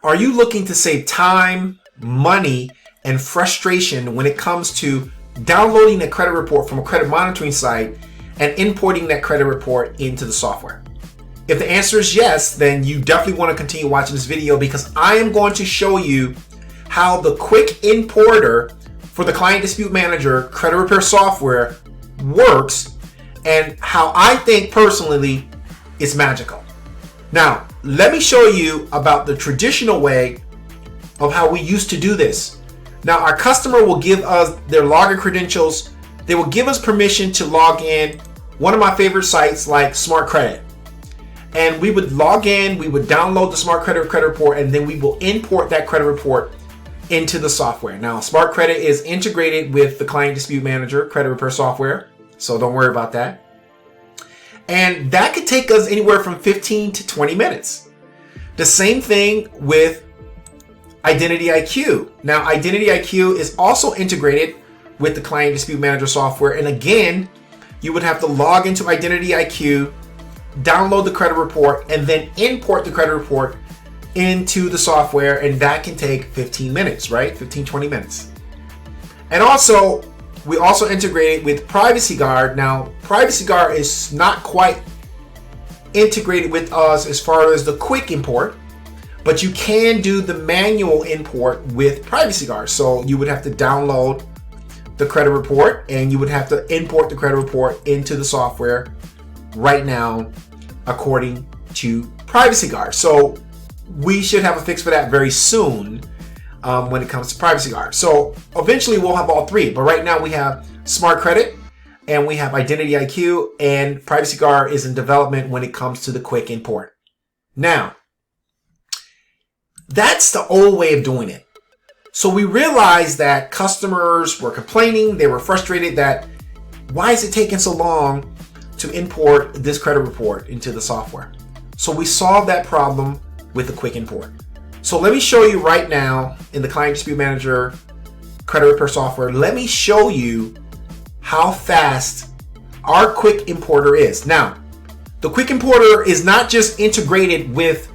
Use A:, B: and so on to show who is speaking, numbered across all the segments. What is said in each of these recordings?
A: Are you looking to save time, money, and frustration when it comes to downloading a credit report from a credit monitoring site and importing that credit report into the software? If the answer is yes, then you definitely want to continue watching this video, because I am going to show you how the Quick Importer for the Client Dispute Manager credit repair software works, and how I think personally it's magical. Now, let me show you about the traditional way of how we used to do this. Now, our customer will give us their login credentials. They will give us permission to log in one of my favorite sites like Smart Credit. And we would log in, we would download the Smart Credit credit report, and then we will import that credit report into the software. Now, Smart Credit is integrated with the Client Dispute Manager credit repair software, so don't worry about that. And that could take us anywhere from 15 to 20 minutes. The same thing with Identity IQ. Now, Identity IQ is also integrated with the Client Dispute Manager software. And again, you would have to log into Identity IQ, download the credit report, and then import the credit report into the software. And that can take 15 minutes, right? 15, 20 minutes. And also, we also integrated with Privacy Guard. Now, Privacy Guard is not quite integrated with us as far as the quick import, but you can do the manual import with Privacy Guard. So you would have to download the credit report and you would have to import the credit report into the software right now, according to Privacy Guard. So we should have a fix for that very soon. When it comes to Privacy Guard. So eventually we'll have all three, but right now we have Smart Credit and we have Identity IQ, and Privacy Guard is in development when it comes to the quick import. Now, that's the old way of doing it. So we realized that customers were complaining, they were frustrated that why is it taking so long to import this credit report into the software? So we solved that problem with the quick import. So let me show you right now in the Client Dispute Manager credit repair software, let me show you how fast our quick importer is. Now, the quick importer is not just integrated with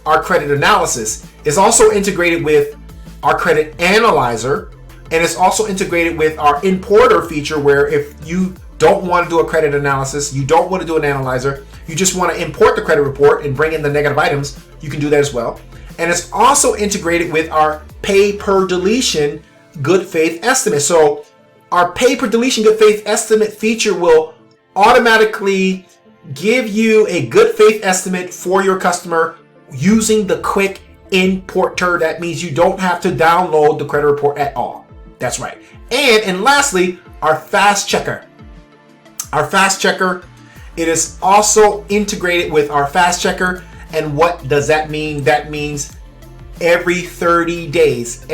A: our credit analysis, it's also integrated with our credit analyzer, and it's also integrated with our importer feature, where if you don't want to do a credit analysis, you don't want to do an analyzer, you just want to import the credit report and bring in the negative items, you can do that as well. And it's also integrated with our pay per deletion good faith estimate. So our pay per deletion good faith estimate feature will automatically give you a good faith estimate for your customer using the quick importer. That means you don't have to download the credit report at all. That's right. And lastly, our fast checker. Our fast checker, it is also integrated with our fast checker. And what does that mean? That means every 30 days,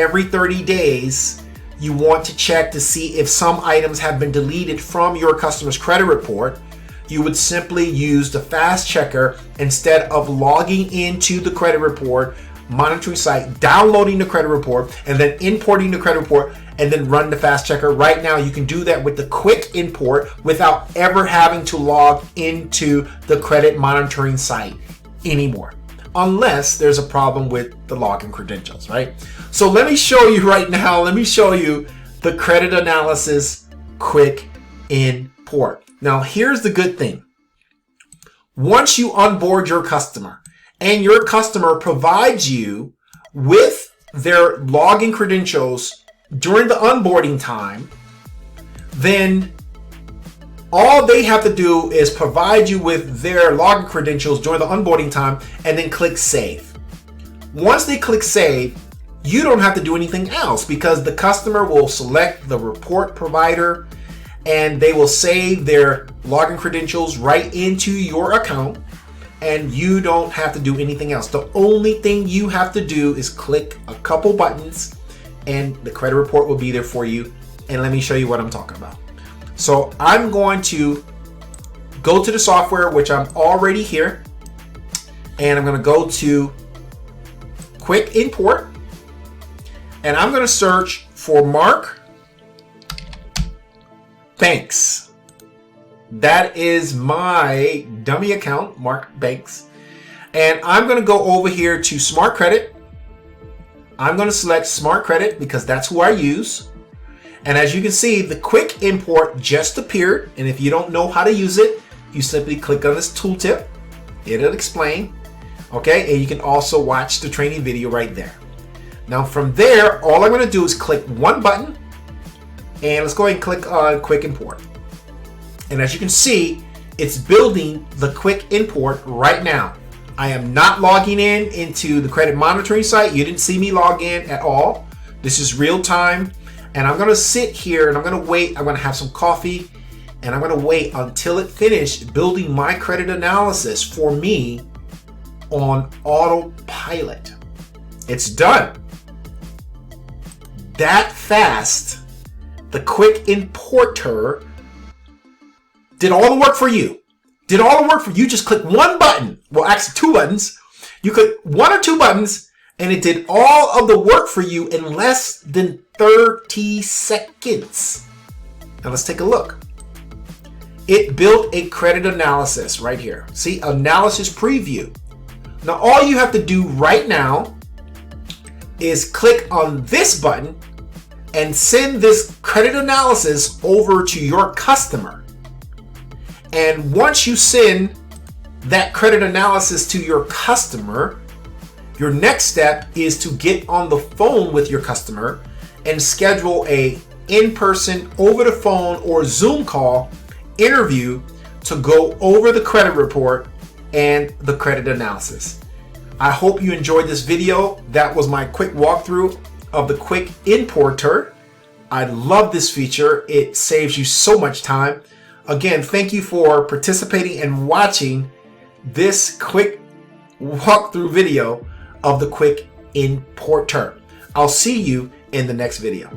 A: you want to check to see if some items have been deleted from your customer's credit report. You would simply use the fast checker instead of logging into the credit report monitoring site, downloading the credit report, and then importing the credit report, and then run the fast checker. Right now, you can do that with the quick import without ever having to log into the credit monitoring site anymore, unless there's a problem with the login credentials, right? So let me show you right now, let me show you the credit analysis quick import. Now, here's the good thing. Once you onboard your customer and your customer provides you with their login credentials during the onboarding time, then all they have to do is provide you with their login credentials during the onboarding time and then click save. Once they click save, you don't have to do anything else, because the customer will select the report provider and they will save their login credentials right into your account, and you don't have to do anything else. The only thing you have to do is click a couple buttons and the credit report will be there for you. And let me show you what I'm talking about. So I'm going to go to the software, which I'm already here, and I'm going to go to quick import, and I'm going to search for Mark Banks. That is my dummy account, Mark Banks. And I'm going to go over here to Smart Credit, I'm going to select Smart Credit because that's who I use. And as you can see, the quick import just appeared. And if you don't know how to use it, you simply click on this tooltip. It'll explain. Okay, and you can also watch the training video right there. Now from there, all I'm going to do is click one button. And let's go ahead and click on Quick Import. And as you can see, it's building the quick import right now. I am not logging in into the credit monitoring site. You didn't see me log in at all. This is real time. And I'm going to sit here and I'm going to wait. I'm going to have some coffee and I'm going to wait until it finished building my credit analysis for me on autopilot. It's done. That fast. The quick importer did all the work for you. Did all the work for you. Just click one button. Well, actually two buttons. You click one or two buttons and it did all of the work for you in less than 30 seconds. Now let's take a look. It built a credit analysis right here. See, analysis preview. Now all you have to do right now is click on this button and send this credit analysis over to your customer. And once you send that credit analysis to your customer, your next step is to get on the phone with your customer and schedule a in-person, over the phone or Zoom call interview to go over the credit report and the credit analysis. I hope you enjoyed this video. That was my quick walkthrough of the Quick Importer. I love this feature. It saves you so much time. Again, thank you for participating and watching this quick walkthrough video of the Quick Importer. I'll see you in the next video.